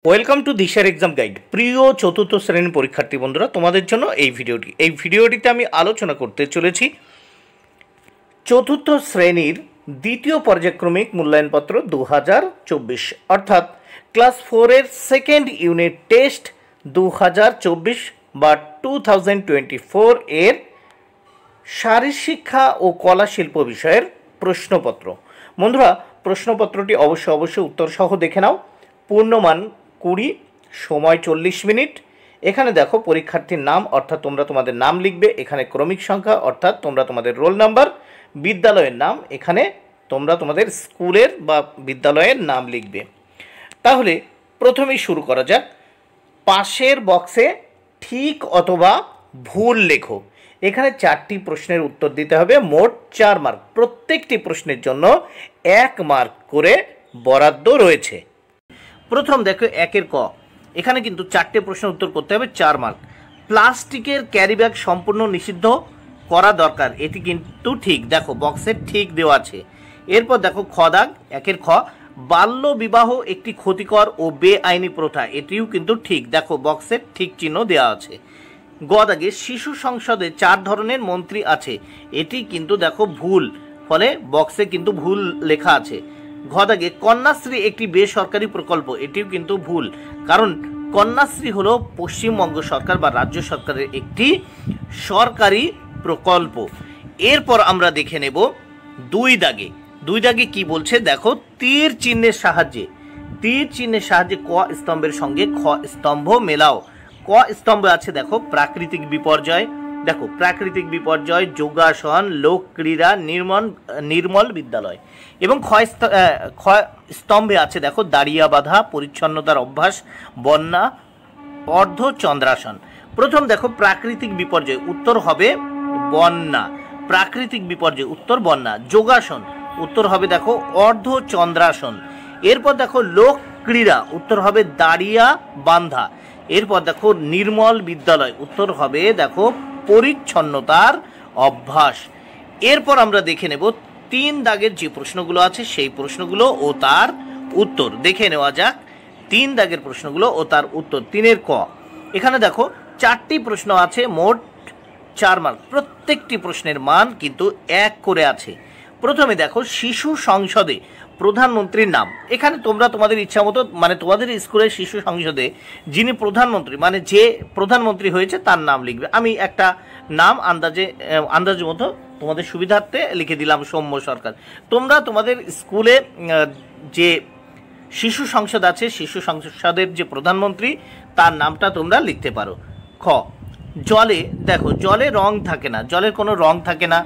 Welcome to দিশার exam guide. প্রিয় চতুর্থ শ্রেণীর পরীক্ষার্থী বন্ধুরা, তোমাদের জন্য এই ভিডিওটিতে আমি আলোচনা করতে চলেছি চতুর্থ শ্রেণীর দ্বিতীয় পর্যায়ক্রমিক মূল্যায়নপত্র 2024 অর্থাৎ ক্লাস 4-এর সেকেন্ড ইউনিট টেস্ট 2024 বা 2024 এর শারীরশিক্ষা ও কলা শিল্প বিষয়ের প্রশ্নপত্র। বন্ধুরা, প্রশ্নপত্রটি অবশ্যই উত্তর সহ দেখে নাও। পূর্ণমান 20, সময় 40 মিনিট। এখানে দেখো পরীক্ষার্থীর নাম অর্থাৎ তোমরা তোমাদের নাম লিখবে, এখানে ক্রমিক সংখ্যা অর্থাৎ তোমরা তোমাদের রোল নাম্বার, বিদ্যালয়ের নাম, এখানে তোমরা তোমাদের স্কুলের বা বিদ্যালয়ের নাম লিখবে। তাহলে প্রথমেই শুরু করা যাক। পাশের বক্সে ঠিক অথবা ভুল লেখো। এখানে 4টি প্রশ্নের উত্তর দিতে হবে, মোট 4 মার্ক। প্রত্যেকটি প্রশ্নের জন্য 1 মার্ক করে বরাদ্দ রয়েছে। প্রথম দেখো 1-এর ক, এখানে কিন্তু 4টে প্রশ্নের উত্তর করতে হবে, 4 মার্ক। প্লাস্টিকের ক্যারিব্যাগ সম্পূর্ণ নিষিদ্ধ করা দরকার, এটি কিন্তু ঠিক। দেখো বক্সে ঠিক দেওয়া আছে। এরপর দেখো খ দাগ, 1-এর খ, বাল্য বিবাহ একটি ক্ষতিকর ও বেআইনি প্রথা, এটিও কিন্তু ঠিক। দেখো বক্সে ঠিক চিহ্ন দেওয়া আছে। গ দাগে, শিশু সংসদে 4 ধরনের মন্ত্রী আছে, এটি কিন্তু দেখো ভুল, ফলে বক্সে কিন্তু ভুল লেখা আছে। ঘ দাগে, কন্যাশ্রী একটি বেসরকারি প্রকল্প, এটিও কিন্তু ভুল, কারণ কন্যাশ্রী হলো পশ্চিমবঙ্গ সরকার বা রাজ্য সরকারের একটি সরকারি প্রকল্প। এরপর আমরা দেখে নেব 2 দাগে। 2 দাগে কি বলছে দেখো, তীর চিহ্নের সাহায্যে ক স্তম্ভের সঙ্গে খ স্তম্ভ মেলাও। ক স্তম্ভে আছে দেখো প্রাকৃতিক বিপর্যয়, দেখো প্রাকৃতিক বিপর্যয়, যোগাসন, লোক ক্রীড়া, নির্মল বিদ্যালয়। এবং খ স্তম্ভে আছে দেখো দাঁড়িয়া বাঁধা, পরিচ্ছন্নতার অভ্যাস, বন্যা, অর্ধচন্দ্রাসন। প্রথম দেখো প্রাকৃতিক বিপর্যয়, উত্তর হবে বন্যা। প্রাকৃতিক বিপর্যয় উত্তর বন্যা। যোগাসন উত্তর হবে দেখো অর্ধচন্দ্রাসন। এরপর দেখো লোক ক্রীড়া উত্তর হবে দাঁড়িয়া বাঁধা। এরপর দেখো নির্মল বিদ্যালয় উত্তর হবে দেখো পরিচ্ছন্নতার অভ্যাস। এরপর আমরা দেখে নেব 3 দাগের যে প্রশ্নগুলো আছে সেই প্রশ্নগুলো ও তার উত্তর দেখে নেওয়া যাক। 3 দাগের প্রশ্নগুলো ও তার উত্তর। 3-এর ক, এখানে দেখো 4টি প্রশ্ন আছে, মোট 4 মার্ক। প্রত্যেকটি প্রশ্নের মান কিন্তু 1 করে আছে। প্রথমে দেখো শিশু সংসদে প্রধানমন্ত্রীর নাম। এখানে তোমরা তোমাদের ইচ্ছা মতো, মানে তোমাদের স্কুলের শিশু সংসদে যিনি প্রধানমন্ত্রী, মানে যে প্রধানমন্ত্রী হয়েছে তার নাম লিখবে। আমি একটা নাম আন্দাজে মতো তোমাদের সুবিধার্থে লিখে দিলাম, সৌম্য সরকার। তোমরা তোমাদের স্কুলে যে শিশু সংসদ আছে, শিশু সংসদের যে প্রধানমন্ত্রী তার নামটা তোমরা লিখতে পারো। খ, জলে দেখো জলে রং থাকে না, জলের কোনো রং থাকে না,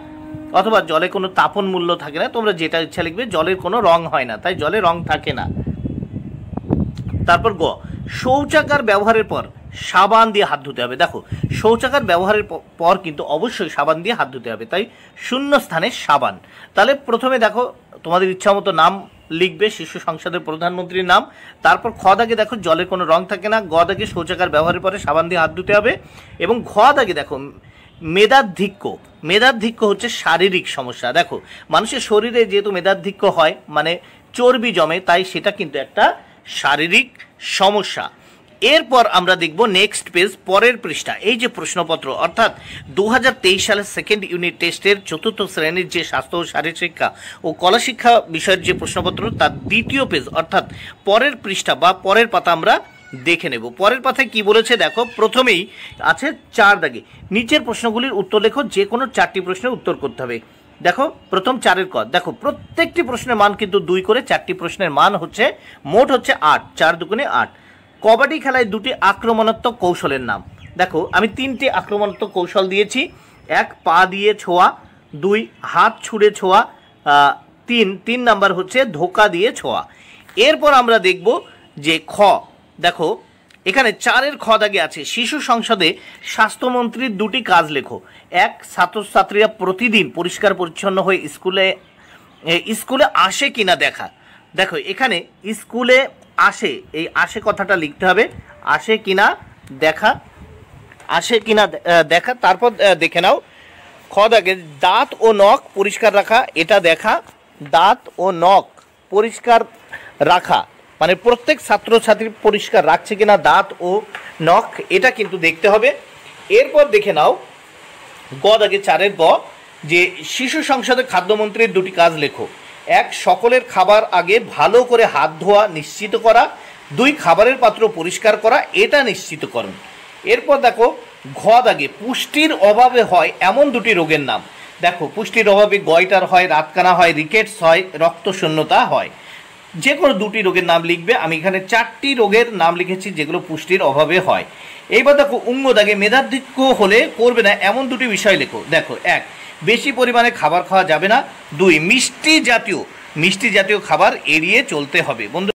অথবা জলে কোনো তাপন মূল্য থাকে না, তোমরা যেটা ইচ্ছা লিখবে। জলের কোনো রং হয় না, তাই জলে রং থাকে না। তারপর গ, শৌচাগার ব্যবহারের পর সাবান দিয়ে হাত ধুতে হবে। দেখো শৌচাগার ব্যবহারের পর কিন্তু অবশ্যই সাবান দিয়ে হাত ধুতে হবে, তাই শূন্য স্থানে সাবান। তাহলে প্রথমে দেখো তোমাদের ইচ্ছা মতো নাম লিখবে, শিশু সংসদের প্রধানমন্ত্রীর নাম। তারপর খ দাগে দেখো জলের কোনো রং থাকে না। গ দাগে শৌচাগার ব্যবহারের পরে সাবান দিয়ে হাত ধুতে হবে। এবং ঘ দাগে দেখো মেধাধিক্য হচ্ছে শারীরিক সমস্যা। দেখো মানুষের শরীরে যেহেতু মেধাধিক্য হয়, মানে চর্বি জমে, তাই সেটা কিন্তু একটা শারীরিক সমস্যা। এরপর আমরা দেখব নেক্সট পেজ, পরের পৃষ্ঠা। এই যে প্রশ্নপত্র অর্থাৎ 2023 সালের সেকেন্ড ইউনিট টেস্টের 4র্থ শ্রেণীর যে স্বাস্থ্য ও শারীরিক শিক্ষা ও কলা শিক্ষা বিষয়ের যে প্রশ্নপত্র তার 2য় পেজ অর্থাৎ পরের পৃষ্ঠা বা পরের পাতা আমরা দেখে নেব। পরের পাতায় কি বলেছে দেখো, প্রথমেই আছে 4 দাগে নিচের প্রশ্নগুলির উত্তর লেখো, যে কোনো 4টি প্রশ্নের উত্তর করতে হবে। দেখো প্রথম 4-এর ক, দেখো প্রত্যেকটি প্রশ্নের মান কিন্তু 2 করে, 4টি প্রশ্নের মান হচ্ছে মোট হচ্ছে 8, 4 দুগুণে 8। কবাডি খেলায় 2টি আক্রমণাত্মক কৌশলের নাম। দেখো আমি 3টি আক্রমণাত্মক কৌশল দিয়েছি। 1 পা দিয়ে ছোঁয়া, 2 হাত ছুঁড়ে ছোঁয়া, 3 নাম্বার হচ্ছে ধোকা দিয়ে ছোঁয়া। এরপর আমরা দেখব যে খ, দেখো এখানে 4-এর খ দাগে আছে শিশু সংসদে স্বাস্থ্যমন্ত্রীর 2টি কাজ লেখো। 1, ছাত্রছাত্রীরা প্রতিদিন পরিষ্কার পরিচ্ছন্ন হয়ে স্কুলে আসে কিনা দেখা। দেখো এখানে স্কুলে আসে, এই আসে কথাটা লিখতে হবে, আসে কিনা দেখা। তারপর দেখে নাও খ দাগে দাঁত ও নখ পরিষ্কার রাখা, এটা দেখা। দাঁত ও নখ পরিষ্কার রাখা মানে প্রত্যেক ছাত্রছাত্রী পরিষ্কার রাখছে কিনা দাঁত ও নখ, এটা কিন্তু দেখতে হবে। এরপর দেখে নাও গ দাগে 4-এর গ, যে শিশু সংসদে খাদ্যমন্ত্রীর দুটি কাজ লেখো। 1, সকলের খাবার আগে ভালো করে হাত ধোয়া নিশ্চিত করা। 2, খাবারের পাত্র পরিষ্কার করা, এটা নিশ্চিতকরণ। এরপর দেখো ঘ দাগে পুষ্টির অভাবে হয় এমন দুটি রোগের নাম। দেখো পুষ্টির অভাবে গয়টার হয়, রাতকানা হয়, রিকেটস হয়, রক্তশূন্যতা হয়। যে কোনো দুটি রোগের নাম লিখবে। আমি এখানে 4টি রোগের নাম লিখেছি যেগুলো পুষ্টির অভাবে হয়। এইবার দেখো উঙ্গ দাগে মেধাধিক্য হলে করবে না এমন দুটি বিষয় লেখো। দেখো 1, বেশি পরিমাণে খাবার খাওয়া যাবে না। 2, মিষ্টি জাতীয় খাবার এড়িয়ে চলতে হবে। বন্ধু